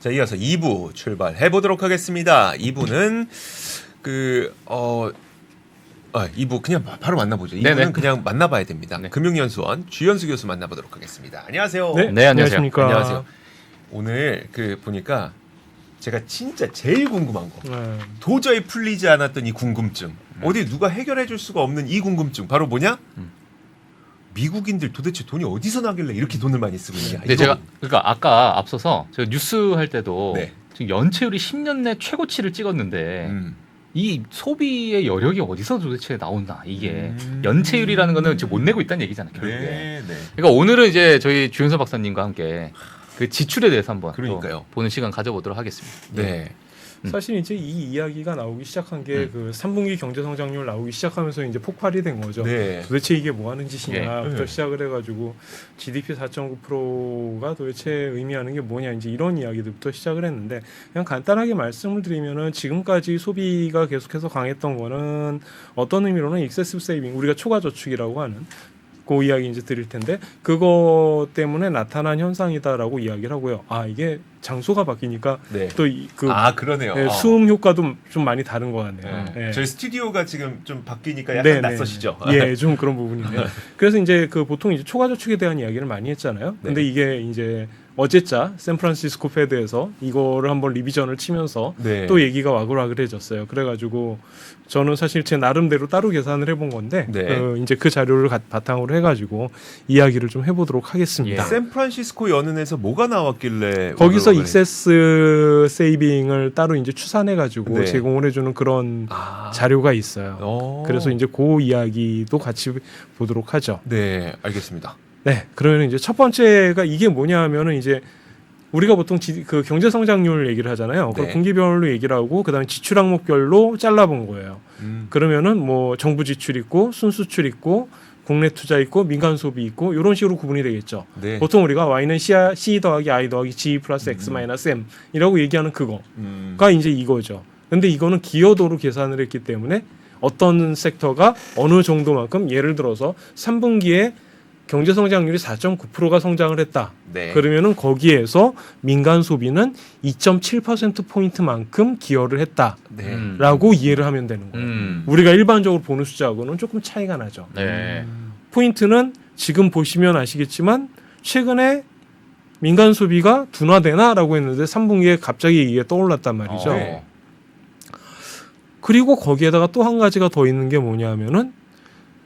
자, 이어서 2부 출발해 보도록 하겠습니다. 2부는 2부 그냥 바로 만나보죠. 2부는 네네. 그냥 만나봐야 됩니다. 네. 금융연수원 주연수 교수 만나보도록 하겠습니다. 안녕하세요. 네, 안녕하세요. 안녕하십니까. 안녕하세요. 오늘 보니까 제가 진짜 제일 궁금한 거, 도저히 풀리지 않았던 이 궁금증, 어디 누가 해결해 줄 수가 없는 이 궁금증, 바로 뭐냐? 미국인들 도대체 돈이 어디서 나길래 이렇게 돈을 많이 쓰고 있냐? 근데 제가 그러니까 아까 앞서서 제가 뉴스 할 때도 네. 지금 연체율이 10년 내 최고치를 찍었는데 이 소비의 여력이 어디서 도대체 나온다 이게 연체율이라는 거는 지금 못 내고 있다는 얘기잖아요 결국에. 네. 그러니까 오늘은 이제 저희 주윤서 박사님과 함께 그 지출에 대해서 한번 그러니까요. 또 보는 시간 가져보도록 하겠습니다. 네. 사실 이제 이 이야기가 나오기 시작한 게 그 3분기 경제 성장률 나오기 시작하면서 이제 폭발이 된 거죠. 네. 도대체 이게 뭐 하는 짓이냐부터 네. 시작을 해가지고 GDP 4.9%가 도대체 의미하는 게 뭐냐 이제 이런 이야기들부터 시작을 했는데 그냥 간단하게 말씀을 드리면은 지금까지 소비가 계속해서 강했던 거는 어떤 의미로는 익세시브 세이빙 우리가 초과 저축이라고 하는 그 이야기 이제 드릴 텐데 그거 때문에 나타난 현상이다라고 이야기를 하고요. 아 이게 장소가 바뀌니까 네. 또 그러네요. 네, 수음 효과도 좀 많이 다른 것 같네요. 네. 저희 스튜디오가 지금 좀 바뀌니까 약간 낯서시죠? 예, 좀 그런 부분이네요. 그래서 이제 보통 이제 초과 저축에 대한 이야기를 많이 했잖아요. 근데 네. 이게 이제 어제자 샌프란시스코 페드에서 이거를 한번 리비전을 치면서 네. 또 얘기가 와글와글해졌어요. 그래가지고 저는 사실 제 나름대로 따로 계산을 해본 건데 네. 이제 그 자료를 바탕으로 해가지고 이야기를 좀 해보도록 하겠습니다. 샌프란시스코 연은에서 뭐가 나왔길래 거기서 와글와글 익세스 세이빙을 따로 이제 추산해가지고 네. 제공을 해주는 그런 자료가 있어요. 그래서 이제 그 이야기도 같이 보도록 하죠. 네, 알겠습니다. 네, 그러면 이제 첫 번째가 이게 뭐냐 하면은 이제 우리가 보통 그 경제 성장률 얘기를 하잖아요. 그걸 네. 분기별로 얘기를 하고 그다음에 지출 항목별로 잘라본 거예요. 그러면은 뭐 정부 지출 있고 순수출 있고 국내 투자 있고 민간 소비 있고 이런 식으로 구분이 되겠죠. 네. 보통 우리가 Y는 C 더하기 I 더하기 G 플러스 X 마이너스 M이라고 얘기하는 그거가 이제 이거죠. 근데 이거는 기여도로 계산을 했기 때문에 어떤 섹터가 어느 정도만큼 예를 들어서 3분기에 경제 성장률이 4.9%가 성장을 했다. 네. 그러면은 거기에서 민간 소비는 2.7% 포인트만큼 기여를 했다라고 네. 이해를 하면 되는 거예요. 우리가 일반적으로 보는 숫자하고는 조금 차이가 나죠. 네. 포인트는 지금 보시면 아시겠지만 최근에 민간 소비가 둔화되나라고 했는데 3분기에 갑자기 이게 떠올랐단 말이죠. 네. 그리고 거기에다가 또 한 가지가 더 있는 게 뭐냐면은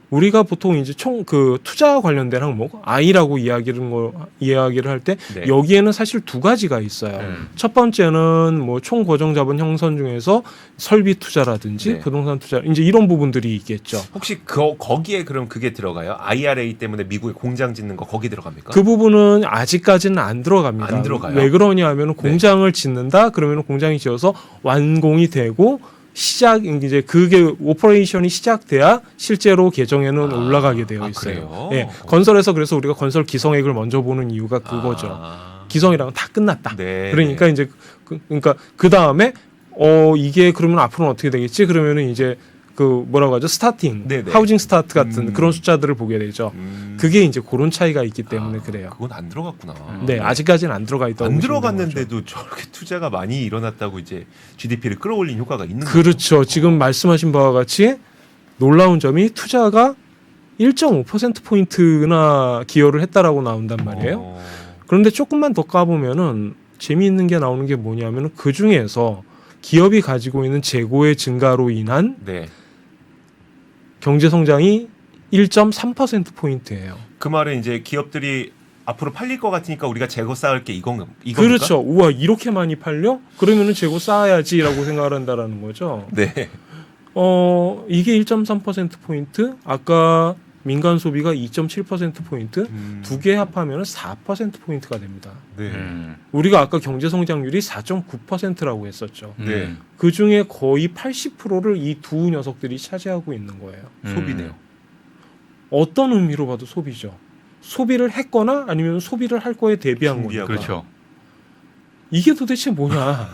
우리가 보통 이제 총 투자 관련된 항목 I라고 이야기를 할 때 네. 여기에는 사실 두 가지가 있어요. 첫 번째는 뭐 총 고정 자본 형성 중에서 설비 투자라든지 네. 부동산 투자 이제 이런 부분들이 있겠죠. 혹시 거기에 그럼 그게 들어가요? IRA 때문에 미국에 공장 짓는 거 거기 들어갑니까? 그 부분은 아직까지는 안 들어갑니다. 안 들어가요? 왜 그러냐 하면 공장을 짓는다 그러면 공장이 지어서 완공이 되고 이제 그게 오퍼레이션이 시작돼야 실제로 계정에는 올라가게 되어 있어요. 그래요? 예, 건설에서 그래서 우리가 건설 기성액을 먼저 보는 이유가 그거죠. 기성이랑은 다 끝났다. 네. 그러니까 이제 그러니까 그 다음에 이게 그러면 앞으로는 어떻게 되겠지? 그러면은 이제 그 뭐라고 하죠? 스타팅, 네네. 하우징 스타트 같은 그런 숫자들을 보게 되죠. 그게 이제 그런 차이가 있기 때문에 그래요. 그건 안 들어갔구나. 네, 아직까지는 안 들어가 있다고 안 보시면 되는 거죠. 들어갔는데도 저렇게 투자가 많이 일어났다고 이제 GDP를 끌어올린 효과가 있는 거죠. 그렇죠. 지금 말씀하신 바와 같이 놀라운 점이 투자가 1.5%포인트나 기여를 했다라고 나온단 말이에요. 그런데 조금만 더 까보면은 재미있는 게 나오는 게 뭐냐면은 그 중에서 기업이 가지고 있는 재고의 증가로 인한 네. 경제 성장이 1.3%포인트예요. 그 말은 이제 기업들이 앞으로 팔릴 것 같으니까 우리가 재고 쌓을 게 이겁니까? 그렇죠. 우와, 이렇게 많이 팔려? 그러면은 재고 쌓아야지라고 생각을 한다라는 거죠. 네. 이게 1.3%포인트, 아까 민간 소비가 2.7%포인트, 두 개 합하면 4%포인트가 됩니다. 네. 우리가 아까 경제 성장률이 4.9%라고 했었죠. 네. 그 중에 거의 80%를 이 두 녀석들이 차지하고 있는 거예요. 소비네요. 어떤 의미로 봐도 소비죠. 소비를 했거나 아니면 소비를 할 거에 대비한 거죠. 그렇죠. 이게 도대체 뭐냐.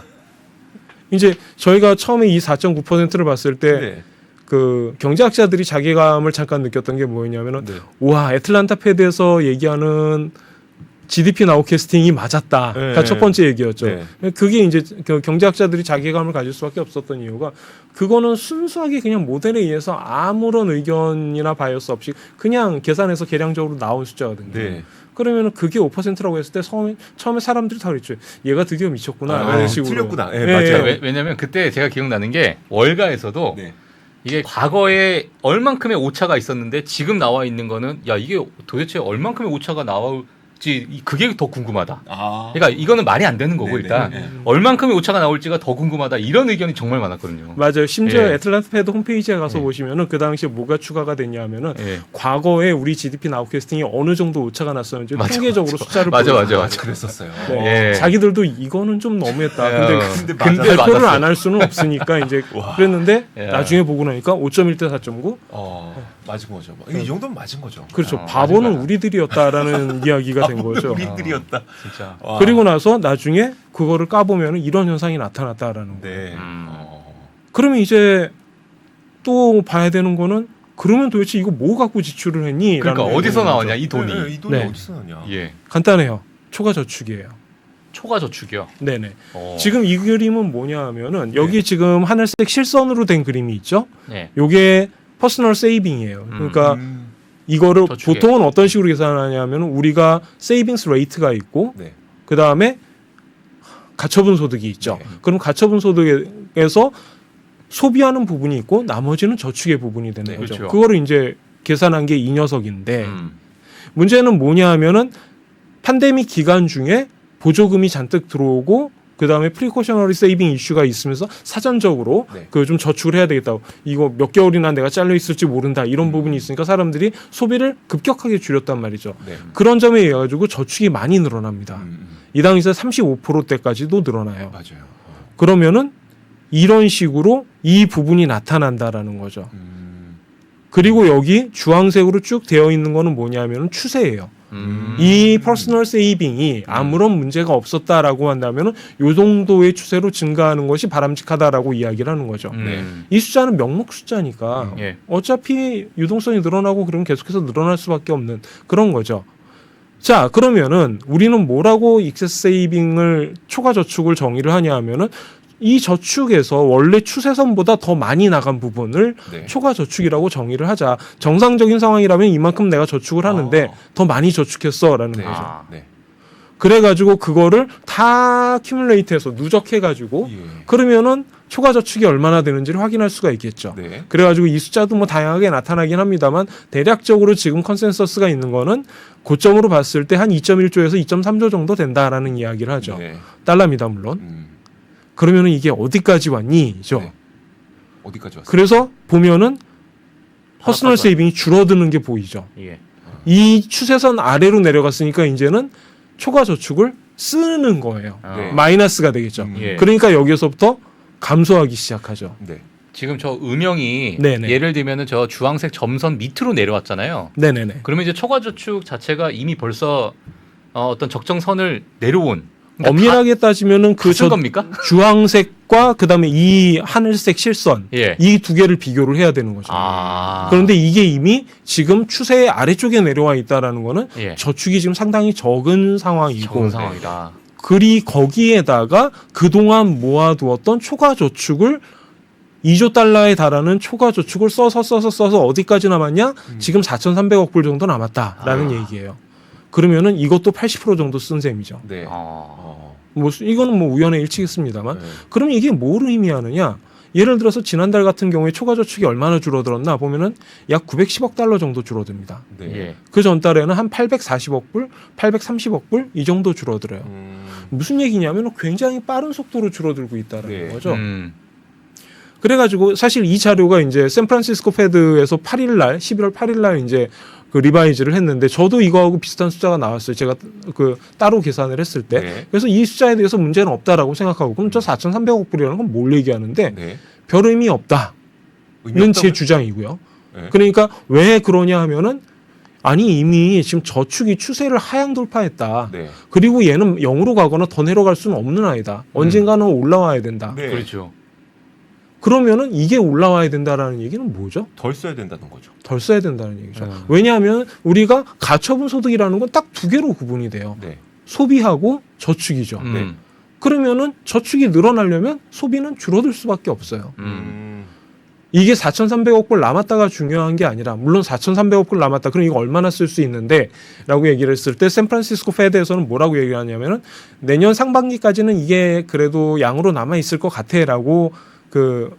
이제 저희가 처음에 이 4.9%를 봤을 때 네. 그 경제학자들이 자괴감을 잠깐 느꼈던 게 뭐였냐면은 네. 와, 애틀란타 패드에서 얘기하는 GDP 나우캐스팅이 맞았다가 네. 첫 번째 얘기였죠. 네. 그게 이제 경제학자들이 자괴감을 가질 수밖에 없었던 이유가 그거는 순수하게 그냥 모델에 의해서 아무런 의견이나 바이어스 없이 그냥 계산해서 계량적으로 나온 숫자거든요. 네. 그러면 그게 5%라고 했을 때 처음에 사람들이 다 그랬죠. 얘가 드디어 미쳤구나. 이런 식으로. 틀렸구나. 네, 네. 맞아요. 왜냐면 그때 제가 기억나는 게 월가에서도 네. 이게 과거에 얼만큼의 오차가 있었는데 지금 나와 있는 거는 야 이게 도대체 얼만큼의 오차가 나올지 그게 더 궁금하다. 아. 그러니까 이거는 말이 안 되는 거고 네네. 일단 네. 얼만큼의 오차가 나올지가 더 궁금하다. 이런 의견이 정말 많았거든요. 맞아요. 심지어 예. 애틀란타 패드 홈페이지에 가서 예. 보시면은 그 당시에 뭐가 추가가 됐냐면은 예. 과거에 우리 GDP 나우캐스팅이 어느 정도 오차가 났었는지 맞아, 통계적으로 숫자를 맞아, 보여줘요. 맞아. 그랬었어요. 네. 예. 자기들도 이거는 좀 너무했다. 근데 근데 발표를 맞았어요. 안 할 수는 없으니까 이제 와. 그랬는데 야. 나중에 보고 나니까 5.1 대 4.9. 맞은 거죠. 이 정도면 맞은 거죠. 그렇죠. 맞은 바보는 거야. 우리들이었다라는 이야기가 된 거죠. 우리들이었다. 진짜. 와. 그리고 나서 나중에 그거를 까보면 이런 현상이 나타났다라는 거예요. 네. 그러면 이제 또 봐야 되는 거는 그러면 도대체 이거 뭐 갖고 지출을 했니? 그러니까 라는 어디서 거죠. 나왔냐 이 돈이. 네, 이 돈이 네. 어디서 나냐? 예. 간단해요. 초과 저축이에요. 초과 저축이요. 네네. 어. 지금 이 그림은 뭐냐 하면은 여기 지금 하늘색 실선으로 된 그림이 있죠. 네. 요게 퍼스널 세이빙이에요. 그러니까 음. 이거를 저축에. 보통은 어떤 식으로 계산하냐면 우리가 세이빙스 레이트가 있고 네. 그 다음에 가처분 소득이 있죠. 네. 그럼 가처분 소득에서 소비하는 부분이 있고 나머지는 저축의 부분이 되는 네, 거죠. 그렇죠. 그거를 이제 계산한 게 이 녀석인데 음. 문제는 뭐냐 하면은 팬데믹 기간 중에 보조금이 잔뜩 들어오고 그 다음에 프리코셔너리 세이빙 이슈가 있으면서 사전적으로 네. 그 좀 저축을 해야 되겠다고 이거 몇 개월이나 내가 잘려 있을지 모른다 이런 부분이 있으니까 사람들이 소비를 급격하게 줄였단 말이죠. 네. 그런 점에 의해 가지고 저축이 많이 늘어납니다. 이 당시에 35%대까지도 늘어나요. 맞아요. 그러면은 이런 식으로 이 부분이 나타난다라는 거죠. 음. 그리고 여기 주황색으로 쭉 되어 있는 거는 뭐냐면은 추세예요. 이 퍼스널 세이빙이 아무런 문제가 없었다라고 한다면은 요 정도의 추세로 증가하는 것이 바람직하다라고 이야기를 하는 거죠. 이 숫자는 명목 숫자니까 예. 어차피 유동성이 늘어나고 그러면 계속해서 늘어날 수밖에 없는 그런 거죠. 자, 그러면은 우리는 뭐라고 익세스 세이빙을 초과 저축을 정의를 하냐 하면은 이 저축에서 원래 추세선보다 더 많이 나간 부분을 네. 초과 저축이라고 정의를 하자. 정상적인 상황이라면 이만큼 내가 저축을 하는데 더 많이 저축했어라는 네. 거죠. 아. 네. 그래가지고 그거를 다 큐뮬레이트해서 누적해가지고 예. 그러면은 초과 저축이 얼마나 되는지를 확인할 수가 있겠죠. 네. 그래가지고 이 숫자도 뭐 다양하게 나타나긴 합니다만 대략적으로 지금 컨센서스가 있는 거는 고점으로 봤을 때 한 2.1조에서 2.3조 정도 된다라는 이야기를 하죠. 네. 달러입니다 물론. 음. 그러면은 이게 어디까지 왔니?죠. 네. 어디까지 왔어요? 그래서 보면은 퍼스널 하나까지 세이빙이 줄어드는 게 보이죠. 예. 이 추세선 아래로 내려갔으니까 이제는 초과 저축을 쓰는 거예요. 네. 마이너스가 되겠죠. 음. 예. 그러니까 여기서부터 감소하기 시작하죠. 네. 지금 저 음영이 네네. 예를 들면은 저 주황색 점선 밑으로 내려왔잖아요. 네네네. 그러면 이제 초과 저축 자체가 이미 벌써 어떤 적정선을 내려온. 그러니까 엄밀하게 따지면은 다 쓴 겁니까? 주황색과 그다음에 이 하늘색 실선 예. 이 두 개를 비교를 해야 되는 거죠. 아. 그런데 이게 이미 지금 추세의 아래쪽에 내려와 있다라는 거는 예. 저축이 지금 상당히 적은 상황이고 적은 상황이다. 거기에다가 그동안 모아두었던 초과 저축을 2조 달러에 달하는 초과 저축을 써서 어디까지 남았냐? 지금 4,300억 불 정도 남았다라는 얘기예요. 그러면은 이것도 80% 정도 쓴 셈이죠. 네. 어. 뭐 이거는 뭐 우연의 일치겠습니다만. 네. 그럼 이게 뭘 의미하느냐? 예를 들어서 지난달 같은 경우에 초과 저축이 얼마나 줄어들었나 보면은 약 910억 달러 정도 줄어듭니다. 네. 예. 그 전달에는 한 840억 불, 830억 불 이 정도 줄어들어요. 무슨 얘기냐면 굉장히 빠른 속도로 줄어들고 있다는 네. 거죠. 음. 그래가지고 사실 이 자료가 이제 샌프란시스코 패드에서 8일날 11월 8일날 이제 그 리바이즈를 했는데 저도 이거하고 비슷한 숫자가 나왔어요. 제가 그 따로 계산을 했을 때. 네. 그래서 이 숫자에 대해서 문제는 없다라고 생각하고 그럼 저 4,300억 불이라는 건 뭘 얘기하는데 네. 별 의미 없다는 의미 제 없다고요? 주장이고요. 네. 그러니까 왜 그러냐 하면은 아니 이미 지금 저축이 추세를 하향 돌파했다. 네. 그리고 얘는 0으로 가거나 더 내려갈 수는 없는 아이다. 언젠가는 올라와야 된다. 네. 그렇죠. 그러면은 이게 올라와야 된다라는 얘기는 뭐죠? 덜 써야 된다는 거죠. 덜 써야 된다는 얘기죠. 왜냐하면 우리가 가처분 소득이라는 건 딱 두 개로 구분이 돼요. 네. 소비하고 저축이죠. 네. 그러면은 저축이 늘어나려면 소비는 줄어들 수밖에 없어요. 이게 4,300억 불 남았다가 중요한 게 아니라 물론 4,300억 불 남았다. 그럼 이거 얼마나 쓸 수 있는데 라고 얘기를 했을 때 샌프란시스코 페드에서는 뭐라고 얘기를 하냐면은 내년 상반기까지는 이게 그래도 양으로 남아 있을 것 같아라고 그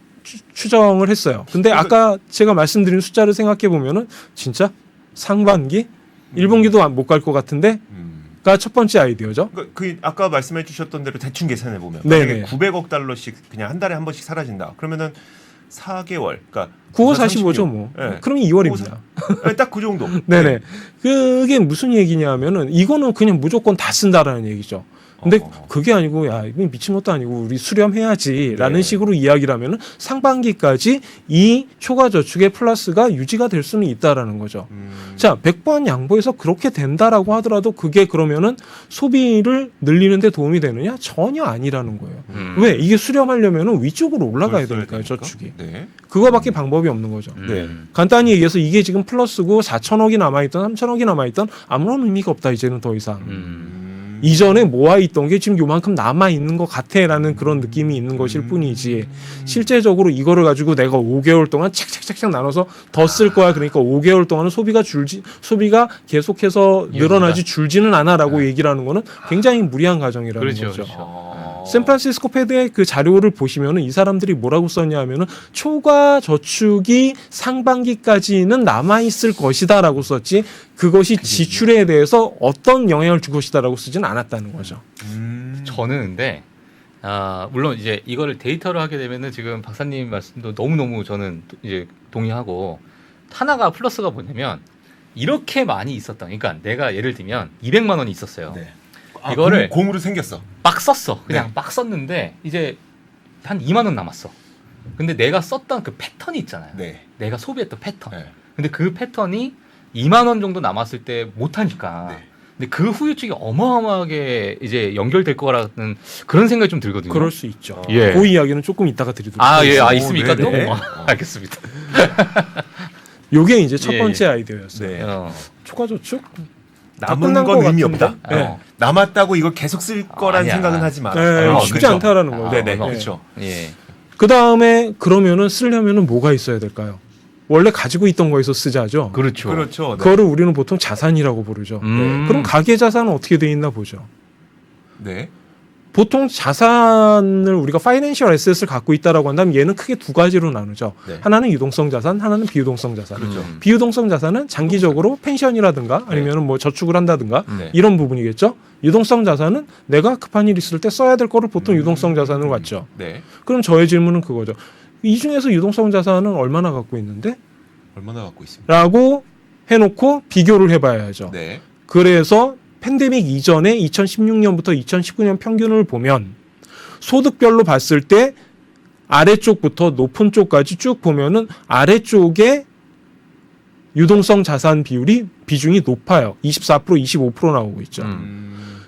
추정을 했어요. 근데 아까 제가 말씀드린 숫자를 생각해 보면은 진짜 상반기 1분기도 못 갈 것 같은데 가 첫 번째 아이디어죠. 그 아까 말씀해 주셨던 대로 대충 계산해 보면 네네. 만약에 900억 달러씩 그냥 한 달에 한 번씩 사라진다. 그러면은 4개월, 그러니까 9월 45죠 뭐. 네. 그러면 2월입니다. 딱 그 정도. 네네. 그게 무슨 얘기냐면은 이거는 그냥 무조건 다 쓴다라는 얘기죠. 근데 그게 아니고 야 이거 미친 것도 아니고 우리 수렴해야지라는 네. 식으로 이야기를 하면은 상반기까지 이 초과 저축의 플러스가 유지가 될 수는 있다라는 거죠. 자 100번 양보해서 그렇게 된다라고 하더라도 그게 그러면은 소비를 늘리는데 도움이 되느냐? 전혀 아니라는 거예요. 왜? 이게 수렴하려면은 위쪽으로 올라가야 덜 써야 되니까요. 되니까? 저축이. 네. 그거밖에 방법이 없는 거죠. 네. 간단히 얘기해서 이게 지금 플러스고 4천억이 남아있던 3천억이 남아있던 아무런 의미가 없다 이제는 더 이상. 이전에 모아있던 게 지금 요만큼 남아있는 것 같아라는 그런 느낌이 있는 것일 뿐이지 실제적으로 이거를 가지고 내가 5개월 동안 착착착착 나눠서 더 쓸 거야. 그러니까 5개월 동안은 소비가 계속해서 늘어나지 줄지는 않아라고 얘기를 하는 거는 굉장히 무리한 가정이라는 그렇죠, 거죠. 그렇죠. 샌프란시스코 패드의 그 자료를 보시면은 이 사람들이 뭐라고 썼냐 하면은 초과 저축이 상반기까지는 남아있을 것이다라고 썼지 그것이 지출에 대해서 어떤 영향을 줄 것이다라고 쓰지는 않았다는 거죠. 저는 근데 물론 이제 이거를 데이터로 하게 되면은 지금 박사님 말씀도 너무너무 저는 이제 동의하고 하나가 플러스가 뭐냐면 이렇게 많이 있었던 그러니까 내가 예를 들면 200만 원이 있었어요. 네. 이거를 공으로 생겼어. 막 썼어. 그냥 네. 막 썼는데 이제 한 2만 원 남았어. 근데 내가 썼던 그 패턴이 있잖아요. 네. 내가 소비했던 패턴. 네. 근데 그 패턴이 2만 원 정도 남았을 때 못하니까. 네. 근데 그 후유증이 어마어마하게 이제 연결될 거라는 그런 생각이 좀 들거든요. 그럴 수 있죠. 예. 그 이야기는 조금 이따가 드리도록 예, 하겠습니다. 있습니까? 또? 네네. 알겠습니다. 요게 이제 첫 예, 번째 아이디어였어요. 네. 초과 저축 남은 끝난 건 것 의미 같은데? 없다. 네. 남았다고 이걸 계속 쓸 거란 아니야. 생각은 하지 마. 네, 쉽지 그렇죠. 않다라는 거죠. 네네. 네. 그렇죠. 예. 그 다음에 그러면은 쓰려면은 뭐가 있어야 될까요? 원래 가지고 있던 거에서 쓰자죠. 그렇죠. 그렇죠. 네. 그거를 우리는 보통 자산이라고 부르죠. 그럼 가계 자산은 어떻게 돼 있나 보죠. 네. 보통 자산을 우리가 파이낸셜 에셋을 갖고 있다라고 한다면 얘는 크게 두 가지로 나누죠. 네. 하나는 유동성 자산, 하나는 비유동성 자산. 그렇죠. 비유동성 자산은 장기적으로 펜션이라든가 아니면 뭐 저축을 한다든가 네. 이런 부분이겠죠. 유동성 자산은 내가 급한 일 있을 때 써야 될 거를 보통 유동성 자산으로 갖죠. 네. 그럼 저의 질문은 그거죠. 이 중에서 유동성 자산은 얼마나 갖고 있는데? 얼마나 갖고 있습니까? 라고 해놓고 비교를 해봐야죠. 네. 그래서 팬데믹 이전에 2016년부터 2019년 평균을 보면 소득별로 봤을 때 아래쪽부터 높은 쪽까지 쭉 보면은 아래쪽에 유동성 자산 비중이 높아요. 24%, 25% 나오고 있죠.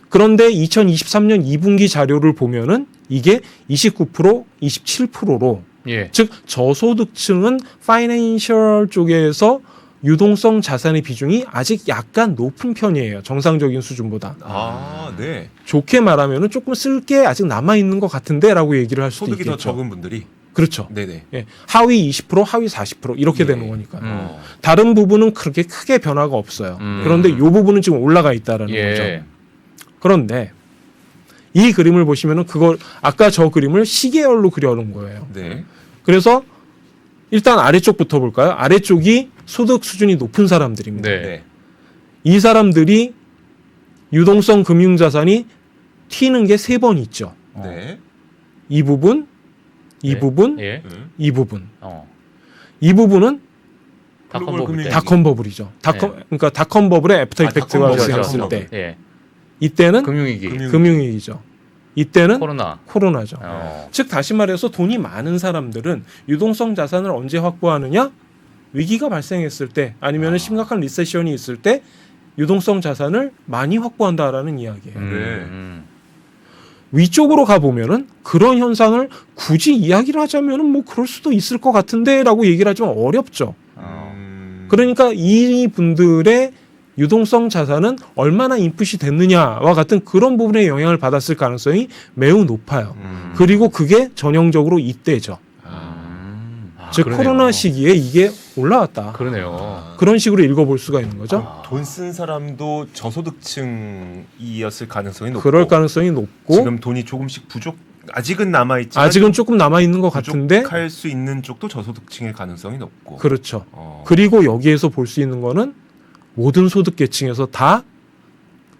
그런데 2023년 2분기 자료를 보면은 이게 29%, 27%로 예. 즉 저소득층은 파이낸셜 쪽에서 유동성 자산의 비중이 아직 약간 높은 편이에요. 정상적인 수준보다. 네. 좋게 말하면은 조금 쓸 게 아직 남아 있는 것 같은데라고 얘기를 할 수도 소득이 있겠죠. 더 적은 분들이. 그렇죠. 네네. 예. 하위 20%, 하위 40% 이렇게 예. 되는 거니까. 음. 다른 부분은 그렇게 크게 변화가 없어요. 음. 그런데 이 부분은 지금 올라가 있다라는 예. 거죠. 그런데 이 그림을 보시면은 그걸 아까 저 그림을 시계열로 그려놓은 거예요. 네. 그래서 일단 아래쪽부터 볼까요? 아래쪽이 소득 수준이 높은 사람들입니다. 네. 네. 이 사람들이 유동성 금융자산이 튀는 게 3번 있죠. 네. 이 부분, 이 네. 부분, 예. 이 부분. 어. 이 부분은 닷컴 글로벌 버블 때. 금융- 닷컴 버블이죠. 그러니까 닷컴 버블의 애프터 이펙트가 닷컴 버블, 발생했을 닷컴 때 예. 이때는 금융위기. 금융위기죠. 이때는 코로나. 코로나죠. 어. 즉 다시 말해서 돈이 많은 사람들은 유동성 자산을 언제 확보하느냐? 위기가 발생했을 때 아니면 심각한 리세션이 있을 때 유동성 자산을 많이 확보한다라는 이야기예요. 네. 위쪽으로 가보면은 그런 현상을 굳이 이야기를 하자면은 뭐 그럴 수도 있을 것 같은데라고 얘기를 하지만 어렵죠. 그러니까 이 분들의 유동성 자산은 얼마나 인풋이 됐느냐와 같은 그런 부분에 영향을 받았을 가능성이 매우 높아요. 그리고 그게 전형적으로 이때죠. 즉 그러네요. 코로나 시기에 이게 올라왔다. 그러네요. 그런 식으로 읽어볼 수가 있는 거죠. 돈 쓴 사람도 저소득층이었을 가능성이 높고 그럴 가능성이 높고 지금 돈이 조금씩 아직은 남아 있지만 아직은 조금 남아 있는 것 같은데 부족할 수 있는 쪽도 저소득층의 가능성이 높고 그렇죠. 그리고 여기에서 볼 수 있는 거는 모든 소득 계층에서 다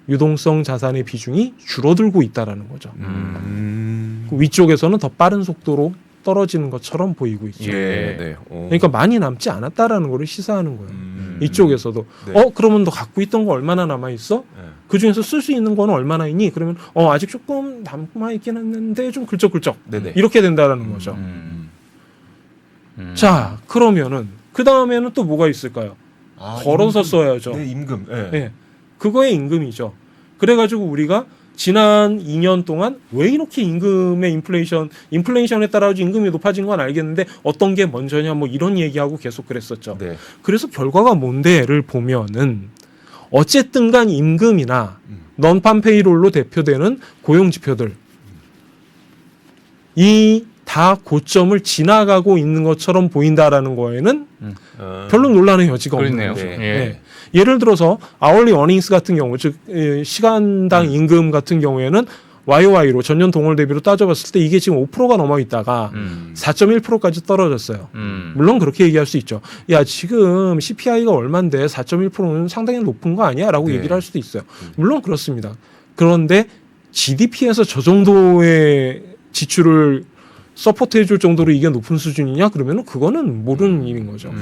유동성 자산의 비중이 줄어들고 있다라는 거죠. 그 위쪽에서는 더 빠른 속도로 떨어지는 것처럼 보이고 있죠. 네. 그러니까 많이 남지 않았다라는 거를 시사하는 거예요. 이쪽에서도 네. 그러면 너 갖고 있던 거 얼마나 남아 있어? 네. 그 중에서 쓸 수 있는 거는 얼마나 있니? 그러면 아직 조금 남아 있긴 했는데 좀 긁적긁적 네네. 이렇게 된다라는 거죠. 자 그러면은 그 다음에는 또 뭐가 있을까요? 걸어서 써야죠. 네, 임금. 네. 네. 그거의 임금이죠. 그래가지고 우리가 지난 2년 동안 왜 이렇게 임금의 인플레이션에 따라 임금이 높아진 건 알겠는데 어떤 게 먼저냐 뭐 이런 얘기하고 계속 그랬었죠. 네. 그래서 결과가 뭔데를 보면은 어쨌든 간 임금이나 넌팜 페이롤로 대표되는 고용 지표들 이 다 고점을 지나가고 있는 것처럼 보인다라는 거에는 별로 논란의 여지가 없는 그렇네요. 거죠. 예. 네. 예를 들어서 아울리 어닝스 같은 경우 즉 시간당 임금 같은 경우에는 YOY로 전년 동월 대비로 따져봤을 때 이게 지금 5%가 넘어 있다가 4.1%까지 떨어졌어요. 물론 그렇게 얘기할 수 있죠. 야 지금 CPI가 얼만데 4.1%는 상당히 높은 거 아니야? 라고 네. 얘기를 할 수도 있어요. 물론 그렇습니다. 그런데 GDP에서 저 정도의 지출을 서포트해 줄 정도로 이게 높은 수준이냐? 그러면 그거는 모르는 일인 거죠.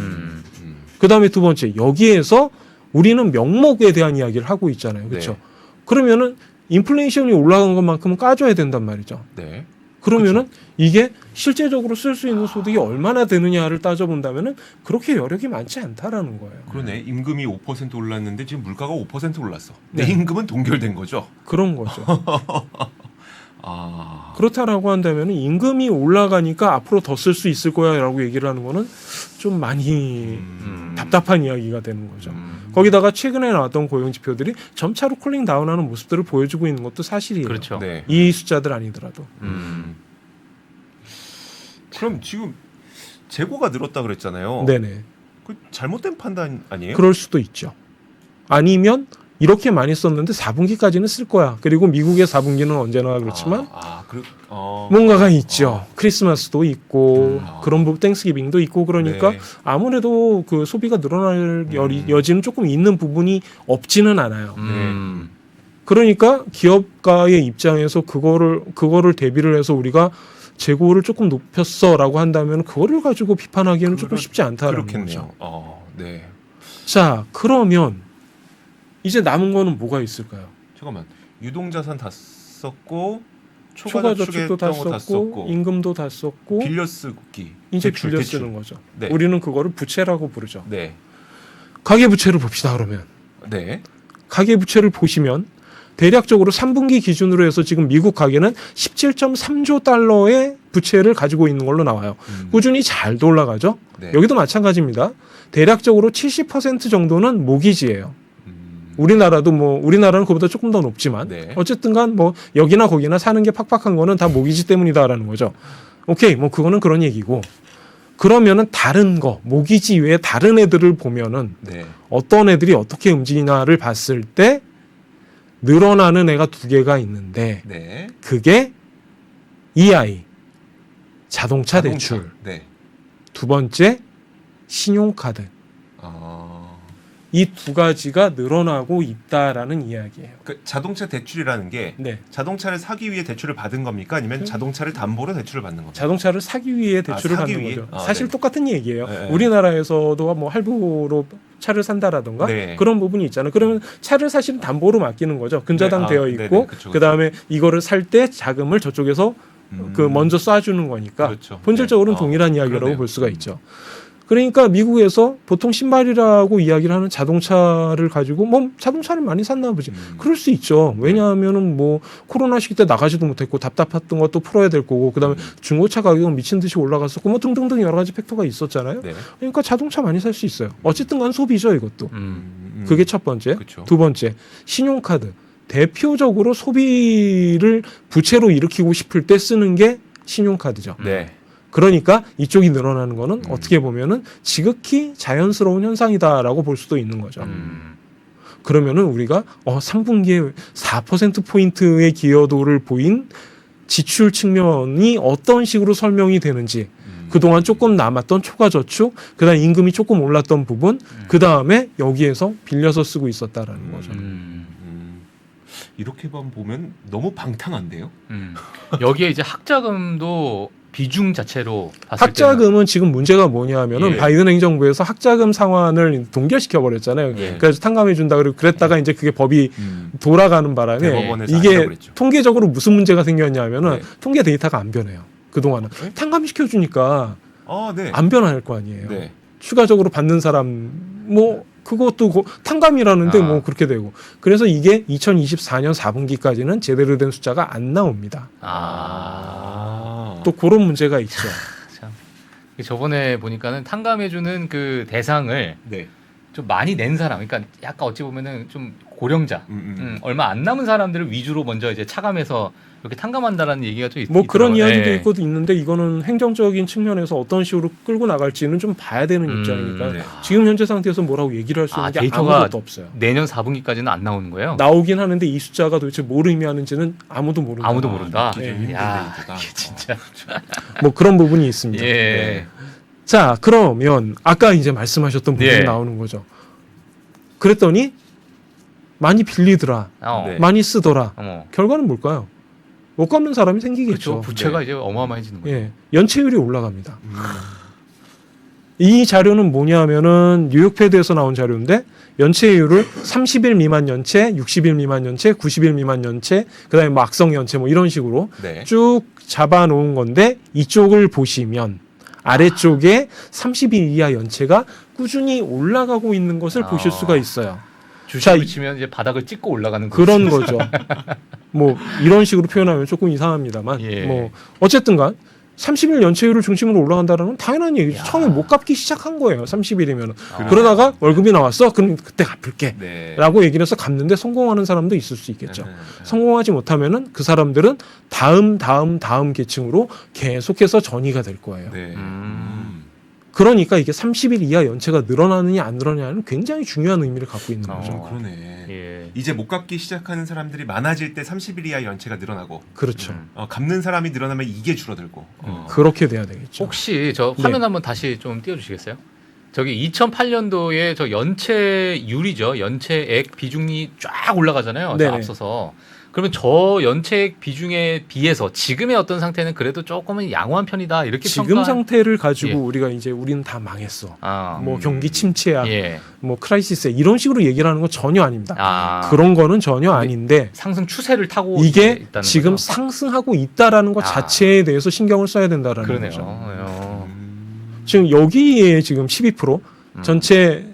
그 다음에 두 번째, 여기에서 우리는 명목에 대한 이야기를 하고 있잖아요. 그렇죠? 네. 그러면은 인플레이션이 올라간 것만큼은 까줘야 된단 말이죠. 네. 그러면은 이게 실제적으로 쓸 수 있는 소득이 얼마나 되느냐를 따져본다면은 그렇게 여력이 많지 않다라는 거예요. 그러네. 임금이 5% 올랐는데 지금 물가가 5% 올랐어. 네. 내 임금은 동결된 거죠. 그런 거죠. 아. 그렇다라고 한다면 임금이 올라가니까 앞으로 더 쓸 수 있을 거야라고 얘기를 하는 거는 좀 많이 답답한 이야기가 되는 거죠. 거기다가 최근에 나왔던 고용 지표들이 점차로 쿨링 다운하는 모습들을 보여주고 있는 것도 사실이에요. 그렇죠. 네. 이 숫자들 아니더라도. 그럼 지금 재고가 늘었다 그랬잖아요. 네네. 그 잘못된 판단 아니에요? 그럴 수도 있죠. 아니면 이렇게 많이 썼는데 4분기까지는 쓸 거야. 그리고 미국의 4분기는 언제나 그렇지만 뭔가가 있죠. 크리스마스도 있고 그런 부분 땡스기빙도 있고 그러니까 네. 아무래도 그 소비가 늘어날 여지는 조금 있는 부분이 없지는 않아요. 그러니까 기업가의 입장에서 그거를 대비를 해서 우리가 재고를 조금 높였어라고 한다면 그거를 가지고 비판하기에는 조금 쉽지 않다라는 거죠. 네. 자, 그러면 이제 남은 거는 뭐가 있을까요? 잠깐만. 유동자산 다 썼고 초과 저축도 다 초과저축했던 거 썼고 임금도 다 썼고 빌려 쓰기. 이제 대출, 빌려 대출. 쓰는 거죠. 네. 우리는 그거를 부채라고 부르죠. 네. 가계부채를 봅시다 그러면. 네. 가계부채를 보시면 대략적으로 3분기 기준으로 해서 지금 미국 가계는 17.3조 달러의 부채를 가지고 있는 걸로 나와요. 꾸준히 잘 올라가죠. 네. 여기도 마찬가지입니다. 대략적으로 70% 정도는 모기지예요. 우리나라는 그보다 조금 더 높지만 네. 어쨌든간 뭐 여기나 거기나 사는 게 팍팍한 거는 다 모기지 때문이다라는 거죠. 오케이, 뭐 그거는 그런 얘기고. 그러면은 다른 거 모기지 외에 다른 애들을 보면은 네. 어떤 애들이 어떻게 움직이나를 봤을 때 늘어나는 애가 두 개가 있는데 네. 그게 EI 자동차 대출, 네. 두 번째 신용카드. 이 두 가지가 늘어나고 있다라는 이야기예요. 그 자동차 대출이라는 게 네. 자동차를 사기 위해 대출을 받은 겁니까? 아니면 자동차를 담보로 대출을 받는 겁니까? 자동차를 사기 위해 대출을 사기 받는 위해? 거죠. 사실 네. 똑같은 얘기예요. 네. 우리나라에서도 뭐 할부로 차를 산다라던가 네. 그런 부분이 있잖아요. 그러면 차를 사실은 담보로 맡기는 거죠. 근저당 네. 되어 네네. 있고 그쵸. 그다음에 이거를 살 때 자금을 저쪽에서 그 먼저 쏴주는 거니까 그렇죠. 본질적으로는 네. 동일한 이야기라고 그러네요. 볼 수가 있죠. 그러니까 미국에서 보통 신발이라고 이야기를 하는 자동차를 가지고 뭐 자동차를 많이 샀나 보지. 그럴 수 있죠. 왜냐하면은 뭐 코로나 시기 때 나가지도 못했고 답답했던 것도 풀어야 될 거고 그다음에 중고차 가격은 미친 듯이 올라갔었고 뭐 등등등 여러 가지 팩터가 있었잖아요. 네. 그러니까 자동차 많이 살 수 있어요. 어쨌든 간 소비죠, 이것도. 그게 첫 번째. 그쵸. 두 번째, 신용카드. 대표적으로 소비를 부채로 일으키고 싶을 때 쓰는 게 신용카드죠. 네. 그러니까 이쪽이 늘어나는 거는 어떻게 보면은 지극히 자연스러운 현상이다라고 볼 수도 있는 거죠. 그러면은 우리가 3분기에 4%포인트의 기여도를 보인 지출 측면이 어떤 식으로 설명이 되는지 그동안 조금 남았던 초과저축 그다음 임금이 조금 올랐던 부분 그다음에 여기에서 빌려서 쓰고 있었다라는 거죠. 이렇게만 보면 너무 방탕한데요? 여기에 이제 학자금도 비중 자체로 봤을 학자금은 지금 문제가 뭐냐면은 예. 바이든 행정부에서 학자금 상환을 동결시켜 버렸잖아요. 예. 그래서 탕감해 준다 그리고 그랬다가 이제 그게 법이 돌아가는 바람에 대법원에서 아니라고 이게 그랬죠. 통계적으로 무슨 문제가 생겼냐면은 네. 통계 데이터가 안 변해요. 그동안은 탕감시켜 주니까 네. 안 변할 거 아니에요. 네. 추가적으로 받는 사람 뭐 그것도 탕감이라는데 뭐 그렇게 되고 그래서 이게 2024년 4분기까지는 제대로 된 숫자가 안 나옵니다. 또 그런 문제가 있죠. 참. 저번에 보니까는 탕감해주는 그 대상을 네. 좀 많이 낸 사람, 그러니까 약간 어찌 보면은 좀 고령자, 얼마 안 남은 사람들을 위주로 먼저 이제 차감해서 이렇게 탕감한다라는 얘기가 좀 뭐 그런 있더라고요. 이야기도 예. 있고 있는데 이거는 행정적인 측면에서 어떤 식으로 끌고 나갈지는 좀 봐야 되는 입장이니까 네. 지금 현재 상태에서 뭐라고 얘기를 할 수 있는 게 데이터가 아무것도 없어요. 내년 4분기까지는 안 나오는 거예요? 나오긴 하는데 이 숫자가 도대체 뭘 의미하는지는 아무도 모른다. 아무도 모른다. 좀 예. 힘든 야, 데이터다. 이게 진짜. 뭐 그런 부분이 있습니다. 예. 네. 자, 그러면 아까 이제 말씀하셨던 부분이 예. 나오는 거죠. 그랬더니 많이 빌리더라, 네. 많이 쓰더라. 어머. 결과는 뭘까요? 못 갚는 사람이 생기겠죠. 그렇죠. 부채가 네. 이제 어마어마해지는 거예요. 예, 연체율이 올라갑니다. 이 자료는 뭐냐면은 뉴욕패드에서 나온 자료인데 연체율을 30일 미만 연체, 60일 미만 연체, 90일 미만 연체, 그다음에 뭐 악성 연체 뭐 이런 식으로 네. 쭉 잡아놓은 건데 이쪽을 보시면 아래쪽에 30일 이하 연체가 꾸준히 올라가고 있는 것을 보실 수가 있어요. 주식을 자, 치면 이제 바닥을 찍고 올라가는 그런 거죠. 뭐 이런 식으로 표현하면 조금 이상합니다만 예. 뭐 어쨌든간 30일 연체율을 중심으로 올라간다는 건 당연한 얘기죠. 야. 처음에 못 갚기 시작한 거예요. 30일이면. 아. 그러다가 월급이 나왔어. 그럼 그때 갚을게. 네. 라고 얘기를 해서 갚는데 성공하는 사람도 있을 수 있겠죠. 네. 성공하지 못하면은 그 사람들은 다음 계층으로 계속해서 전이가 될 거예요. 네. 그러니까 이게 30일 이하 연체가 늘어나느냐 안 늘어나느냐는 굉장히 중요한 의미를 갖고 있는 거죠. 그러네. 예. 이제 못 갚기 시작하는 사람들이 많아질 때 30일 이하 연체가 늘어나고 그렇죠. 갚는 사람이 늘어나면 이게 줄어들고. 그렇게 돼야 되겠죠. 혹시 저 화면 네. 한번 다시 좀 띄워주시겠어요? 저기 2008년도에 저 연체율이죠. 연체액 비중이 쫙 올라가잖아요. 저 네네. 앞서서. 그러면 저 연체액 비중에 비해서 지금의 어떤 상태는 그래도 조금은 양호한 편이다 이렇게 지금 평가. 상태를 가지고 예. 우리는 다 망했어. 아, 뭐 경기 침체야, 예. 뭐 크라이시스야 이런 식으로 얘기를 하는 건 전혀 아닙니다. 아, 그런 거는 전혀 아닌데 상승 추세를 타고 이게 있다는 지금 거죠? 상승하고 있다라는 것 아. 자체에 대해서 신경을 써야 된다라는 그러네요. 거죠. 어. 지금 여기에 지금 12% 전체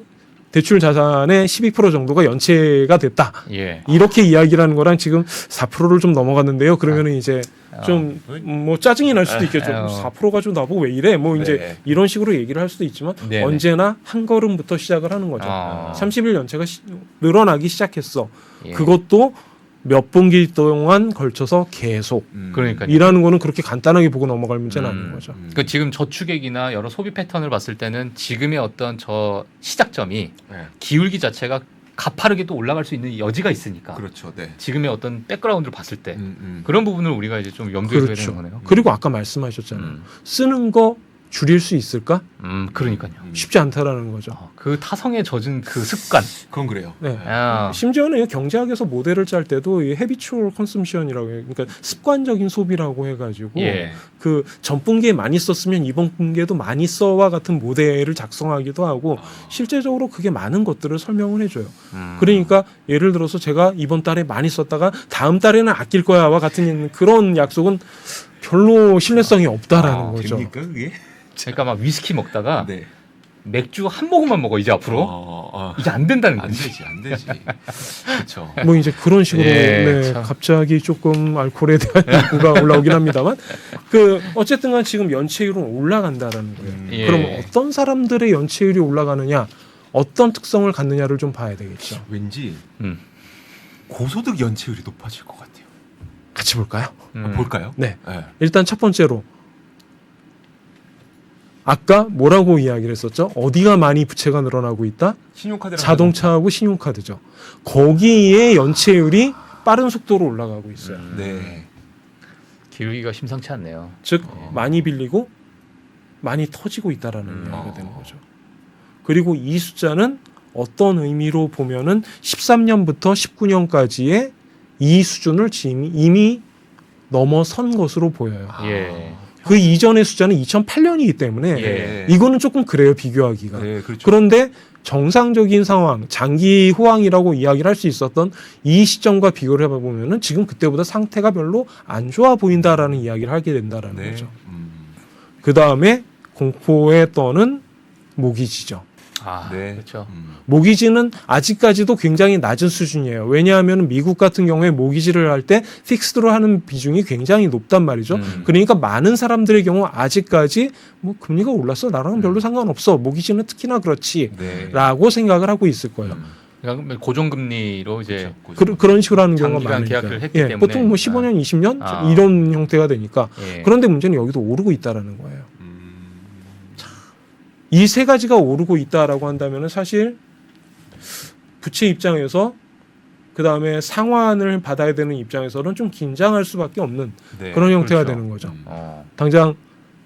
대출 자산의 12% 정도가 연체가 됐다. 예. 이렇게 이야기를 하는 거랑 지금 4%를 좀 넘어갔는데요. 그러면은 이제 좀 뭐 짜증이 날 수도 있겠죠. 4%가 좀 나보고 왜 이래? 뭐 이제 네. 이런 식으로 얘기를 할 수도 있지만 네네. 언제나 한 걸음부터 시작을 하는 거죠. 30일 연체가 늘어나기 시작했어. 예. 그것도 몇 분기 동안 걸쳐서 계속 그러니까요. 일하는 거는 그렇게 간단하게 보고 넘어갈 문제는 아닌 거죠. 그 지금 저축액이나 여러 소비 패턴을 봤을 때는 지금의 어떤 저 시작점이 네. 기울기 자체가 가파르게 또 올라갈 수 있는 여지가 있으니까 그렇죠. 네. 지금의 어떤 백그라운드를 봤을 때 그런 부분을 우리가 이제 좀 염두에 둬야 되는 거네요. 그리고 아까 말씀하셨잖아요. 쓰는 거 줄일 수 있을까? 그러니까요. 쉽지 않다라는 거죠. 그 타성에 젖은 그 습관. 그건 그래요. 네. 아, 심지어는 경제학에서 모델을 짤 때도 이 헤비추얼 컨섬션이라고 해요. 그러니까 습관적인 소비라고 해가지고 예. 그 전 분기에 많이 썼으면 이번 분기에도 많이 써와 같은 모델을 작성하기도 하고 실제적으로 그게 많은 것들을 설명을 해줘요. 그러니까 예를 들어서 제가 이번 달에 많이 썼다가 다음 달에는 아낄 거야와 같은 그런 약속은 별로 신뢰성이 없다라는 거죠. 됩니까 그게? 그러니까 막 위스키 먹다가 네. 맥주 한 모금만 먹어 이제 앞으로. 이제 안 된다는 안 거지. 되지, 안 되지. 그렇죠. 뭐 이제 그런 식으로 예, 네, 참. 갑자기 조금 알코올에 대한 욕구가 올라오긴 합니다만 그 어쨌든간 지금 연체율은 올라간다라는 거예요. 예. 그럼 어떤 사람들의 연체율이 올라가느냐, 어떤 특성을 갖느냐를 좀 봐야 되겠죠. 왠지 음. 고소득 연체율이 높아질 것 같아요. 같이 볼까요? 볼까요? 네. 네. 일단 첫 번째로 아까 뭐라고 이야기를 했었죠? 어디가 많이 부채가 늘어나고 있다? 신용카드랑 자동차하고 신용카드죠. 거기에 연체율이 빠른 속도로 올라가고 있어요. 네. 기울기가 심상치 않네요. 즉 많이 빌리고 많이 터지고 있다라는 이야기가 어. 되는 거죠. 그리고 이 숫자는 어떤 의미로 보면은 13년부터 19년까지의 이 수준을 이미 넘어선 것으로 보여요. 예. 그 이전의 숫자는 2008년이기 때문에 예. 이거는 조금 그래요, 비교하기가. 네, 그렇죠. 그런데 정상적인 상황, 장기 호황이라고 이야기를 할 수 있었던 이 시점과 비교를 해보면은 지금 그때보다 상태가 별로 안 좋아 보인다라는 이야기를 하게 된다라는 네. 거죠. 그 다음에 공포에 떠는 모기지죠. 아, 네. 그렇죠. 모기지는 아직까지도 굉장히 낮은 수준이에요. 왜냐하면 미국 같은 경우에 모기지를 할 때 픽스드로 하는 비중이 굉장히 높단 말이죠. 그러니까 많은 사람들의 경우 아직까지 뭐 금리가 올랐어, 나랑은 별로 상관없어, 모기지는 특히나 그렇지 네. 라고 생각을 하고 있을 거예요. 그러니까 고정금리로 이제 그런 식으로 하는 경우가 장기간 많으니까. 계약을 했기 예, 때문에. 보통 뭐 15년, 20년 아. 이런 형태가 되니까. 예. 그런데 문제는 여기도 오르고 있다라는 거예요. 이 세 가지가 오르고 있다라고 한다면 사실 부채 입장에서 그 다음에 상환을 받아야 되는 입장에서는 좀 긴장할 수밖에 없는 네. 그런 형태가 그렇죠. 되는 거죠. 어. 당장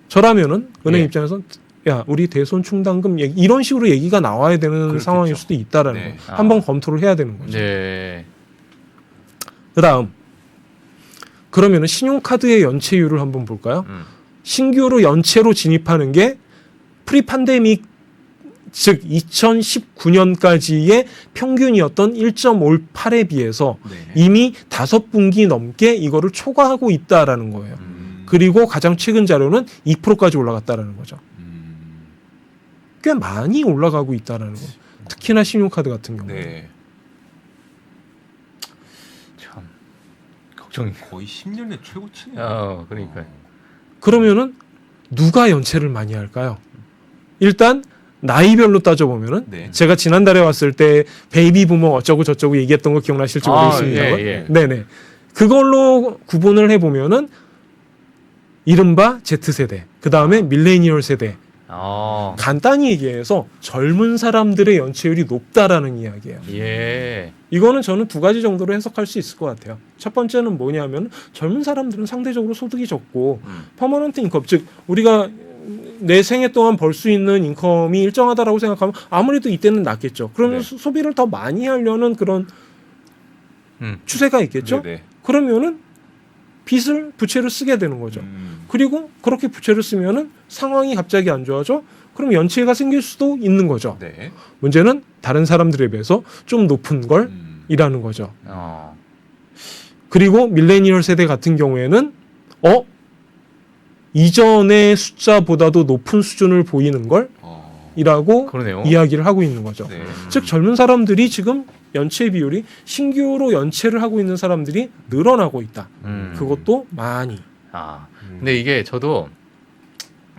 저라면은 은행 예. 입장에서는 야, 우리 대손 충당금 얘기, 이런 식으로 얘기가 나와야 되는 그렇겠죠. 상황일 수도 있다라는 네. 거예요. 아. 한번 검토를 해야 되는 거죠. 네. 그 다음 그러면은 신용카드의 연체율을 한번 볼까요? 신규로 연체로 진입하는 게 프리판데믹 즉 2019년까지의 평균이었던 1.58에 비해서 네. 이미 5분기 넘게 이거를 초과하고 있다라는 거예요. 그리고 가장 최근 자료는 2%까지 올라갔다라는 거죠. 꽤 많이 올라가고 있다라는 거예요. 특히나 신용카드 같은 경우. 네. 참 걱정이. 거의 10년의 최고치네요. 그러니까요. 그러면은 누가 연체를 많이 할까요? 일단 나이별로 따져보면은 네. 제가 지난달에 왔을 때 베이비 부모 어쩌고 저쩌고 얘기했던 거 기억나실지 모르겠습니다만 예, 예. 네네 그걸로 구분을 해보면은 이른바 Z세대 그 다음에 밀레니얼 세대 간단히 얘기해서 젊은 사람들의 연체율이 높다라는 이야기예요. 예. 이거는 저는 두 가지 정도로 해석할 수 있을 것 같아요. 첫 번째는 뭐냐면 젊은 사람들은 상대적으로 소득이 적고 퍼머넌트 인컴 즉 우리가 내 생애 동안 벌 수 있는 인컴이 일정하다라고 생각하면 아무래도 이때는 낫겠죠. 그러면 네. 소비를 더 많이 하려는 그런 추세가 있겠죠. 네네. 그러면은 빚을 부채를 쓰게 되는 거죠. 그리고 그렇게 부채를 쓰면은 상황이 갑자기 안 좋아져. 그럼 연체가 생길 수도 있는 거죠. 네. 문제는 다른 사람들에 비해서 좀 높은 걸 이라는 거죠. 그리고 밀레니얼 세대 같은 경우에는 이전의 숫자보다도 높은 수준을 보이는 걸 이라고 그러네요. 이야기를 하고 있는 거죠. 네. 즉 젊은 사람들이 지금 연체 비율이 신규로 연체를 하고 있는 사람들이 늘어나고 있다. 그것도 많이. 근데 이게 저도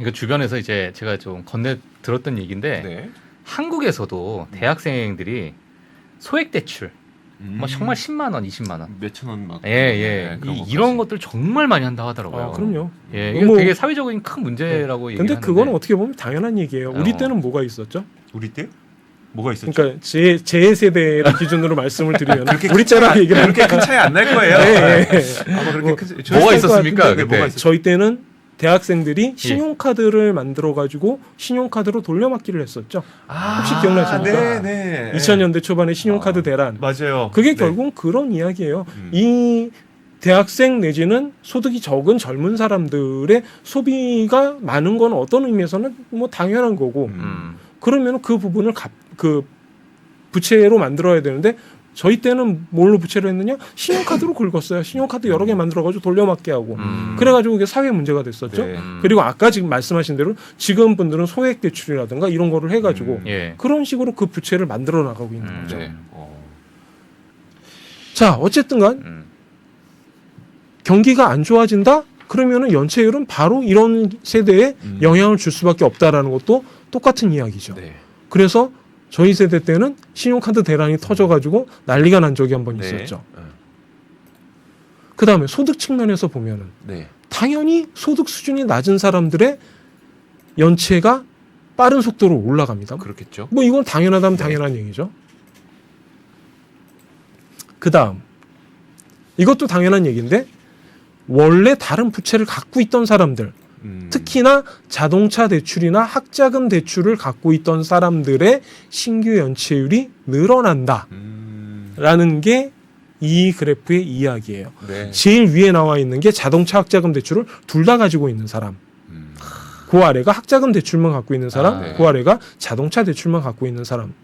이거 주변에서 이제 제가 좀 건네 들었던 얘기인데 네. 한국에서도 대학생들이 소액 대출 뭐 정말 10만 원, 20만 원. 몇천 원 막. 예. 이런 것들 정말 많이 한다 하더라고요. 그럼요. 예, 이게 뭐- 되게 사회적인 큰 문제라고 근데 얘기하는데. 그거는 어떻게 보면 당연한 얘기예요. 우리 때는 뭐가 있었죠? 우리 때 뭐가 있었죠? 그러니까 제 세대를 기준으로 말씀을 드리면 그렇게 우리 때라고 얘기를 그렇게 큰 차이 안 날 거예요. 네. 아마 그렇게 뭐, 큰 뭐가 비슷할 있었습니까? 것 같은데 그때? 뭐가 있었죠? 저희 때는 대학생들이 신용카드를 만들어 가지고 신용카드로 돌려막기를 했었죠. 혹시 기억나십니까? 네. 2000년대 초반에 신용카드 대란. 맞아요. 그게 네. 결국은 그런 이야기예요. 이 대학생 내지는 소득이 적은 젊은 사람들의 소비가 많은 건 어떤 의미에서는 뭐 당연한 거고 그러면 그 부분을 그 부채로 만들어야 되는데 저희 때는 뭘로 부채를 했느냐? 신용카드로 긁었어요. 신용카드 여러 개 만들어가지고 돌려막게 하고 그래가지고 이게 사회 문제가 됐었죠. 네. 그리고 아까 지금 말씀하신 대로 지금 분들은 소액 대출이라든가 이런 거를 해가지고 예. 그런 식으로 그 부채를 만들어 나가고 있는 거죠. 네. 자, 어쨌든간 경기가 안 좋아진다? 그러면은 연체율은 바로 이런 세대에 영향을 줄 수밖에 없다라는 것도 똑같은 이야기죠. 네. 그래서 저희 세대 때는 신용카드 대란이 터져가지고 난리가 난 적이 한 번 있었죠. 그 다음에 소득 측면에서 보면은 네. 당연히 소득 수준이 낮은 사람들의 연체가 빠른 속도로 올라갑니다. 그렇겠죠. 뭐 이건 당연하다면 당연한 얘기죠. 그 다음 이것도 당연한 얘기인데 원래 다른 부채를 갖고 있던 사람들 특히나 자동차 대출이나 학자금 대출을 갖고 있던 사람들의 신규 연체율이 늘어난다라는 게 이 그래프의 이야기예요. 네. 제일 위에 나와 있는 게 자동차 학자금 대출을 둘 다 가지고 있는 사람. 그 아래가 학자금 대출만 갖고 있는 사람, 네. 그 아래가 자동차 대출만 갖고 있는 사람.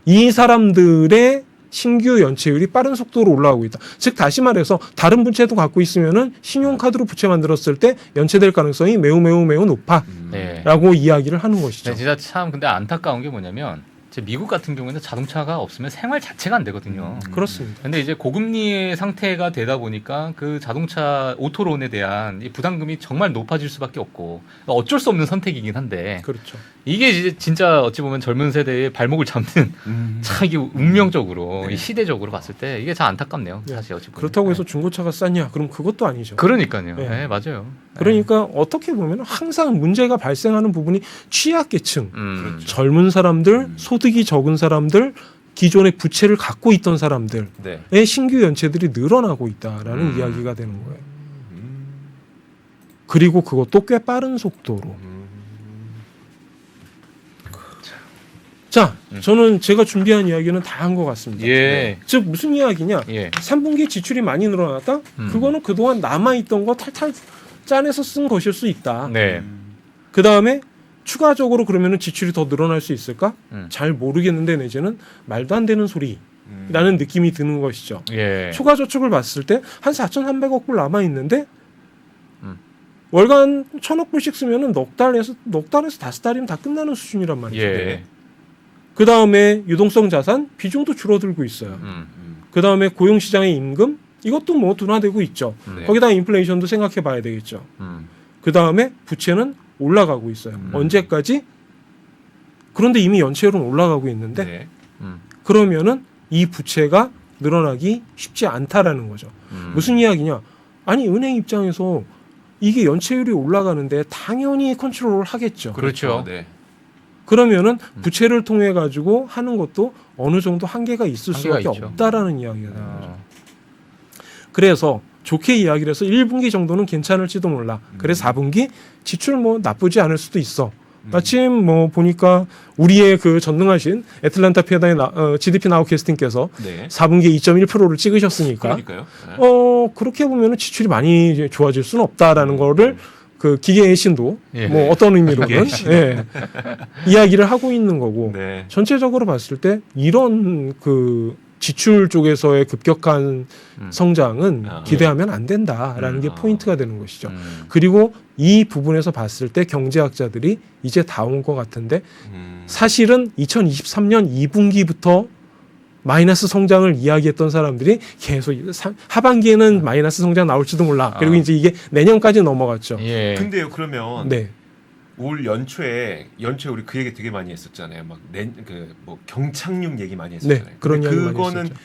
이 사람들의 신규 연체율이 빠른 속도로 올라가고 있다. 즉 다시 말해서 다른 부채도 갖고 있으면은 신용카드로 부채 만들었을 때 연체될 가능성이 매우 높아라고 네. 이야기를 하는 것이죠. 네, 진짜 참 근데 안타까운 게 뭐냐면 미국 같은 경우에는 자동차가 없으면 생활 자체가 안 되거든요. 그렇습니다. 근데 이제 고금리의 상태가 되다 보니까 그 자동차 오토론에 대한 이 부담금이 정말 높아질 수밖에 없고 어쩔 수 없는 선택이긴 한데 그렇죠. 이게 이제 진짜 어찌 보면 젊은 세대의 발목을 잡는 참 이게 운명적으로 네. 이 시대적으로 봤을 때 이게 참 안타깝네요. 네. 사실 어찌 보면. 그렇다고 해서 네. 중고차가 싸냐? 그럼 그것도 아니죠. 그러니까요. 네. 네, 맞아요. 그러니까 어떻게 보면 항상 문제가 발생하는 부분이 취약계층, 그렇죠. 젊은 사람들, 소득이 적은 사람들, 기존의 부채를 갖고 있던 사람들의 네. 신규 연체들이 늘어나고 있다라는 이야기가 되는 거예요. 그리고 그것도 꽤 빠른 속도로. 자, 저는 제가 준비한 이야기는 다 한 것 같습니다. 예. 즉 무슨 이야기냐? 예. 3분기 지출이 많이 늘어났다? 그거는 그동안 남아있던 거 탈탈 짜내서 쓴 것일 수 있다. 네. 그 다음에 추가적으로 그러면은 지출이 더 늘어날 수 있을까? 잘 모르겠는데 내지는 말도 안 되는 소리라는 느낌이 드는 것이죠. 예. 초과 저축을 봤을 때 한 4,300억 불 남아 있는데 월간 1,000억 불씩 쓰면은 넉 달에서 5달이면 다 끝나는 수준이란 말이죠. 예. 그 다음에 유동성 자산 비중도 줄어들고 있어요. 그 다음에 고용 시장의 임금 이것도 뭐 둔화되고 있죠. 네. 거기다 인플레이션도 생각해 봐야 되겠죠. 그 다음에 부채는 올라가고 있어요. 언제까지? 그런데 이미 연체율은 올라가고 있는데 네. 그러면은 이 부채가 늘어나기 쉽지 않다라는 거죠. 무슨 이야기냐? 아니 은행 입장에서 이게 연체율이 올라가는데 당연히 컨트롤을 하겠죠. 그렇죠. 네. 그러면은 부채를 통해 가지고 하는 것도 어느 정도 한계가 있을 한계가 수밖에 있죠. 없다라는 이야기가 되는 거죠. 그래서 좋게 이야기를 해서 1분기 정도는 괜찮을지도 몰라. 그래서 4분기 지출 뭐 나쁘지 않을 수도 있어. 마침 뭐 보니까 우리의 그 전능하신 애틀란타 피어다의 GDP 나우캐스팅께서 네. 4분기에 2.1%를 찍으셨으니까 그러니까요. 네. 그렇게 보면은 지출이 많이 이제 좋아질 수는 없다라는 거를 그 기계의 신도 예. 뭐 어떤 의미로는 예, 이야기를 하고 있는 거고 네. 전체적으로 봤을 때 이런 그 지출 쪽에서의 급격한 성장은 아, 기대하면 안 된다라는 게 아. 포인트가 되는 것이죠. 그리고 이 부분에서 봤을 때 경제학자들이 이제 다 온 것 같은데 사실은 2023년 2분기부터 마이너스 성장을 이야기했던 사람들이 계속 하반기에는 마이너스 성장 나올지도 몰라. 그리고 이제 이게 내년까지 넘어갔죠. 예. 근데요, 그러면 네. 올 연초에 우리 그 얘기 되게 많이 했었잖아요. 막 뭐 경착륙 얘기 많이 했었잖아요. 네, 그런 근데 이야기 많이 그거는 했었죠.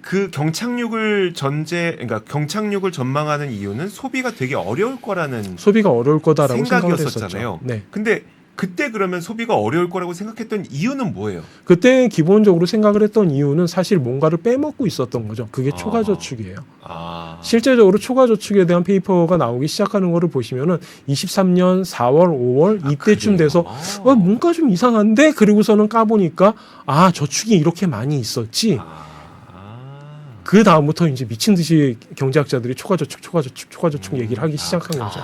그 그러니까 경착륙을 전망하는 이유는 소비가 되게 어려울 거라는 소비가 어려울 거다라고 생각을 생각이었었잖아요. 했었죠. 네. 근데 그때 그러면 소비가 어려울 거라고 생각했던 이유는 뭐예요? 그때 기본적으로 생각을 했던 이유는 사실 뭔가를 빼먹고 있었던 거죠. 그게 아. 초과 저축이에요. 아. 실제적으로 초과 저축에 대한 페이퍼가 나오기 시작하는 거를 보시면은 23년 4월, 5월 이때쯤 그래요? 돼서 뭔가 좀 이상한데 그리고서는 까보니까 저축이 이렇게 많이 있었지. 그 다음부터 이제 미친 듯이 경제학자들이 초과 저축 얘기를 하기 시작한 거죠.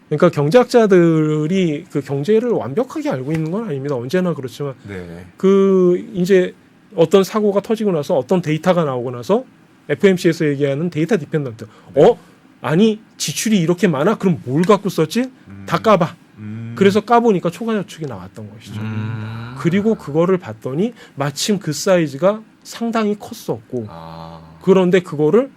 그러니까 경제학자들이 그 경제를 완벽하게 알고 있는 건 아닙니다. 언제나 그렇지만 네. 그 이제 어떤 사고가 터지고 나서 어떤 데이터가 나오고 나서 FMC에서 얘기하는 데이터 디펜던트. 아니 지출이 이렇게 많아? 그럼 뭘 갖고 썼지? 다 까봐. 그래서 까보니까 초과 저축이 나왔던 것이죠. 그리고 그거를 봤더니 마침 그 사이즈가 상당히 컸었고 그런데 그거를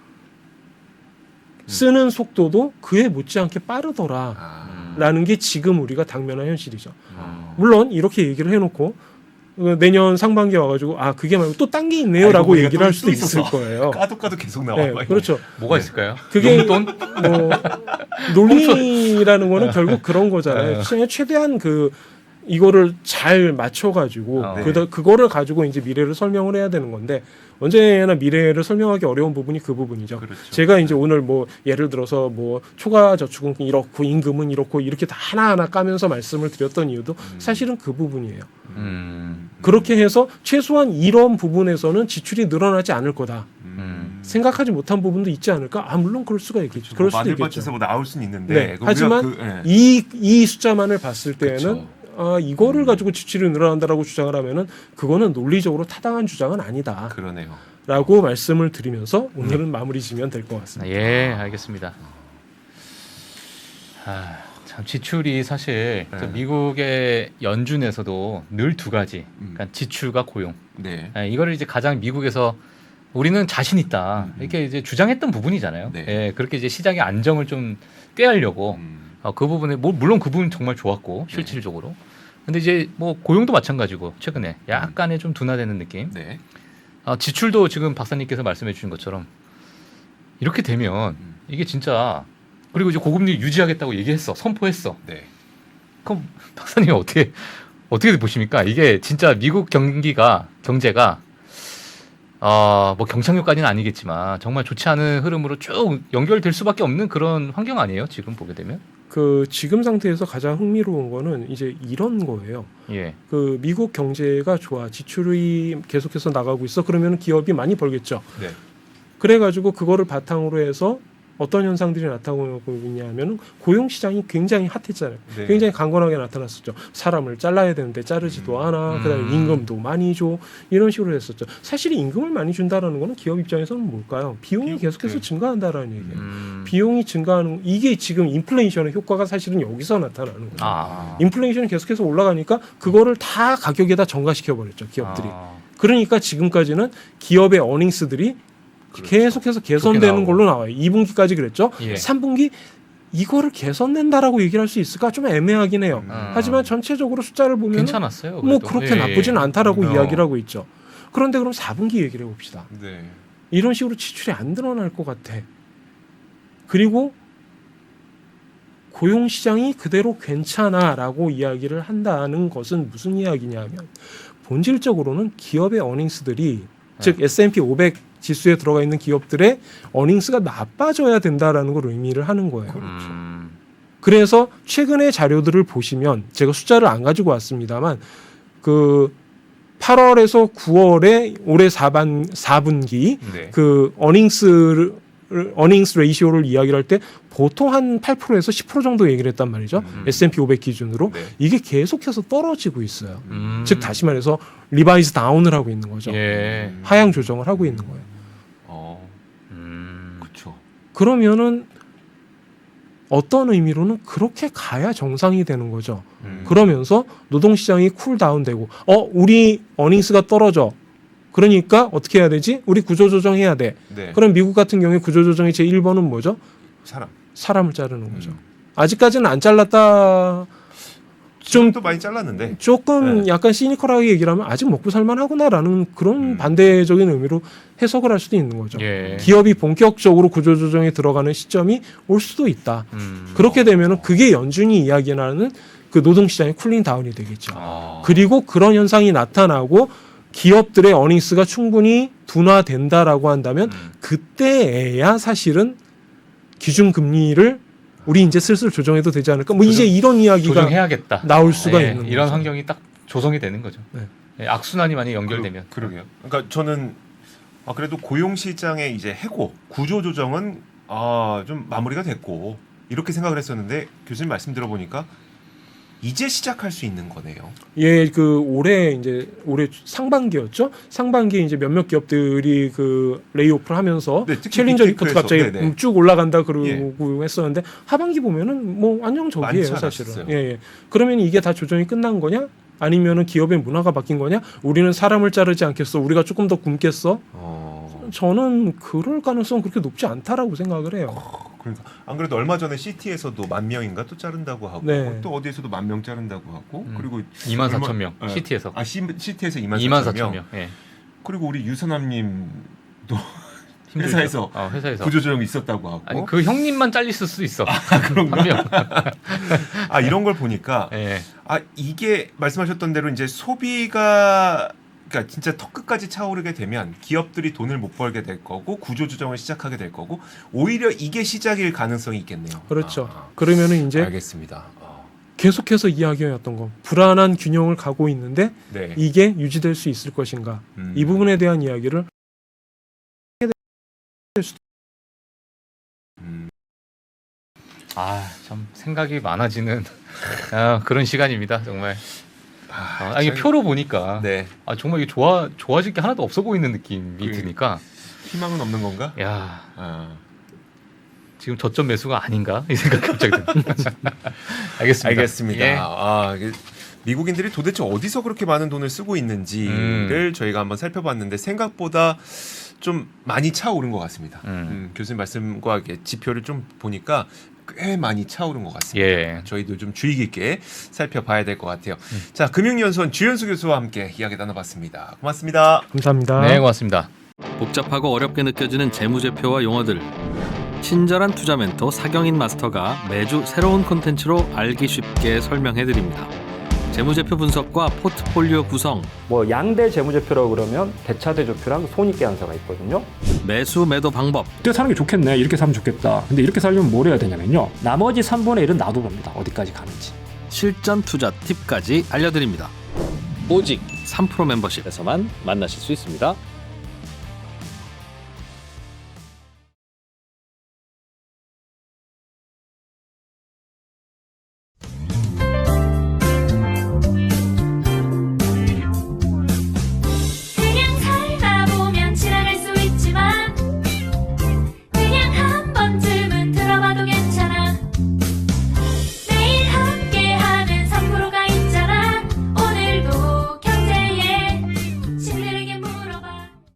쓰는 속도도 그에 못지않게 빠르더라라는 게 지금 우리가 당면한 현실이죠. 물론 이렇게 얘기를 해놓고 내년 상반기에 와가지고 그게 말고 또 딴 게 있네요라고 얘기를 할 수도 있을 거예요. 까도 계속 나와. 네, 그렇죠. 뭐가 있을까요? 그게 용돈? 뭐 논리라는 거는 결국 그런 거잖아요. 최대한 이거를 잘 맞춰가지고 그거를 가지고 이제 미래를 설명을 해야 되는 건데 언제나 미래를 설명하기 어려운 부분이 그 부분이죠. 그렇죠. 제가 이제 오늘 뭐 예를 들어서 뭐 초과 저축은 이렇고 임금은 이렇고 이렇게 다 하나하나 까면서 말씀을 드렸던 이유도 사실은 그 부분이에요. 그렇게 해서 최소한 이런 부분에서는 지출이 늘어나지 않을 거다. 생각하지 못한 부분도 있지 않을까? 물론 그럴 수가 있겠죠. 그럴 수도 있겠죠. 마늘밭에서 뭐 나올 수는 있는데 네. 하지만 이 숫자만을 봤을 때는 그렇죠. 이거를 가지고 지출이 늘어난다라고 주장을 하면은 그거는 논리적으로 타당한 주장은 아니다. 그러네요. 라고 말씀을 드리면서 오늘은 마무리 지면 될 것 같습니다. 예, 알겠습니다. 참 지출이 사실 미국의 연준에서도 늘 두 가지, 그러니까 지출과 고용. 네. 이거를 이제 가장 미국에서 우리는 자신 있다 이렇게 이제 주장했던 부분이잖아요. 네. 예, 그렇게 이제 시장의 안정을 좀 꾀하려고 그 부분에 물론 그 부분 정말 좋았고 실질적으로. 근데 이제 뭐 고용도 마찬가지고 최근에 약간의 좀 둔화되는 느낌. 네. 지출도 지금 박사님께서 말씀해 주신 것처럼 이렇게 되면 이게 진짜 그리고 이제 고금리 유지하겠다고 얘기했어, 선포했어. 네. 그럼 박사님 어떻게 보십니까? 이게 진짜 미국 경제가 뭐 경착륙까지는 아니겠지만 정말 좋지 않은 흐름으로 쭉 연결될 수밖에 없는 그런 환경 아니에요? 지금 보게 되면? 지금 상태에서 가장 흥미로운 거는 이제 이런 거예요. 예. 미국 경제가 좋아, 지출이 계속해서 나가고 있어. 그러면 기업이 많이 벌겠죠. 네. 그래가지고 그거를 바탕으로 해서 어떤 현상들이 나타나고 있냐면 고용 시장이 굉장히 핫했잖아요. 네. 굉장히 강건하게 나타났었죠. 사람을 잘라야 되는데 자르지도 않아. 그다음에 임금도 많이 줘. 이런 식으로 했었죠. 사실 임금을 많이 준다라는 거는 기업 입장에서는 뭘까요? 비용이 계속해서 증가한다라는 얘기예요. 비용이 증가하는 이게 지금 인플레이션의 효과가 사실은 여기서 나타나는 거예요. 인플레이션이 계속해서 올라가니까 그거를 다 가격에다 전가시켜 버렸죠, 기업들이. 그러니까 지금까지는 기업의 어닝스들이 계속해서 개선되는 걸로 나와요. 2분기까지 그랬죠. 예. 3분기 이거를 개선된다라고 얘기를 할 수 있을까? 좀 애매하긴 해요. 하지만 전체적으로 숫자를 보면 괜찮았어요. 뭐 그래도. 그렇게 나쁘진 않다라고 이야기를 하고 있죠. 그런데 그럼 4분기 얘기를 해봅시다. 네. 이런 식으로 지출이 안 늘어날 것 같아. 그리고 고용시장이 그대로 괜찮아라고 이야기를 한다는 것은 무슨 이야기냐면 본질적으로는 기업의 어닝스들이 즉 S&P 500 지수에 들어가 있는 기업들의 어닝스가 나빠져야 된다라는 걸 의미를 하는 거예요. 그래서 최근의 자료들을 보시면 제가 숫자를 안 가지고 왔습니다만 8월에서 9월에 올해 4분기 네. 어닝스 레이시오를 이야기를 할 때 보통 한 8%에서 10% 정도 얘기를 했단 말이죠. S&P 500 기준으로. 네. 이게 계속해서 떨어지고 있어요. 즉 다시 말해서 리바이즈 다운을 하고 있는 거죠. 예. 하향 조정을 하고 있는 거예요. 그렇죠. 그러면은 어떤 의미로는 그렇게 가야 정상이 되는 거죠. 그러면서 노동시장이 쿨다운되고 우리 어닝스가 떨어져. 그러니까 어떻게 해야 되지? 우리 구조조정해야 돼. 네. 그럼 미국 같은 경우에 구조조정의 제1번은 뭐죠? 사람을 자르는 거죠. 아직까지는 안 잘랐다. 좀 또 많이 잘랐는데 조금 약간 시니컬하게 얘기를 하면 아직 먹고 살만하구나라는 그런 반대적인 의미로 해석을 할 수도 있는 거죠. 예. 기업이 본격적으로 구조조정에 들어가는 시점이 올 수도 있다. 그렇게 되면 그게 연준이 이야기하는 그 노동시장의 쿨링 다운이 되겠죠. 그리고 그런 현상이 나타나고 기업들의 어닝스가 충분히 둔화된다라고 한다면 그때에야 사실은 기준금리를 우리 이제 슬슬 조정해도 되지 않을까? 뭐 이제 이런 이야기가 조정해야겠다. 나올 수가 있는 거죠. 이런 환경이 딱 조성이 되는 거죠. 네. 예, 악순환이 많이 연결되면. 그러게요. 그러니까 저는 그래도 고용 시장의 이제 해고, 구조 조정은 좀 마무리가 됐고 이렇게 생각을 했었는데 교수님 말씀 들어보니까 이제 시작할 수 있는 거네요. 예, 그 올해 상반기였죠. 상반기에 이제 몇몇 기업들이 그 레이오프를 하면서 네, 특히 챌린저 리포트 빅테크에서, 갑자기 네네. 쭉 올라간다 그러고 했었는데 하반기 보면은 뭐 안정적이에요, 많지 사실은. 않았어요. 예. 그러면 이게 다 조정이 끝난 거냐? 아니면은 기업의 문화가 바뀐 거냐? 우리는 사람을 자르지 않겠어. 우리가 조금 더 굶겠어. 저는 그럴 가능성 그렇게 높지 않다라고 생각을 해요. 그러니까 안 그래도 얼마 전에 CT에서도 10,000명인가 또 자른다고 하고 네. 또 어디에서도 10,000명 자른다고 하고 그리고 24,000명 얼마- CT에서. CT에서 24,000명. 24,000명. 예. 그리고 우리 유선남님도 힘들죠. 회사에서 회사에서. 구조조정이 있었다고 하고. 아니 그 형님만 잘렸을 수도 있어. 그런가? 한 명. 이런 걸 보니까 예. 이게 말씀하셨던 대로 이제 소비가 그러니까 진짜 턱 끝까지 차오르게 되면 기업들이 돈을 못 벌게 될 거고 구조조정을 시작하게 될 거고 오히려 이게 시작일 가능성이 있겠네요. 그렇죠. 그러면은 이제 알겠습니다. 계속해서 이야기해왔던 거 불안한 균형을 가고 있는데 네. 이게 유지될 수 있을 것인가 이 부분에 대한 이야기를 참 생각이 많아지는 그런 시간입니다. 정말. 이게 참- 표로 보니까 네. 정말 이게 좋아질 게 하나도 없어 보이는 느낌이 드니까 희망은 없는 건가? 야 아. 지금 저점 매수가 아닌가 이 생각 갑자기 듭니다. 알겠습니다. 알겠습니다. 예. 이게 미국인들이 도대체 어디서 그렇게 많은 돈을 쓰고 있는지를 저희가 한번 살펴봤는데 생각보다 좀 많이 차오른 것 같습니다. 교수님 말씀과 이렇게 지표를 좀 보니까 꽤 많이 차오른 것 같습니다. 예. 저희도 좀 주의 깊게 살펴봐야 될 것 같아요. 자, 금융연수원 주현수 교수와 함께 이야기 나눠봤습니다. 고맙습니다. 감사합니다. 네, 고맙습니다. 복잡하고 어렵게 느껴지는 재무제표와 용어들 친절한 투자 멘토 사경인 마스터가 매주 새로운 콘텐츠로 알기 쉽게 설명해드립니다. 재무제표 분석과 포트폴리오 구성, 뭐 양대 재무제표라고 그러면 대차대조표랑 손익계산서가 있거든요. 매수 매도 방법, 이렇게 사는 게 좋겠네. 이렇게 사면 좋겠다. 근데 이렇게 살려면 뭘 해야 되냐면요. 나머지 3분의 1은 놔둬봅니다. 어디까지 가는지. 실전 투자 팁까지 알려드립니다. 오직 3프로 멤버십에서만 만나실 수 있습니다.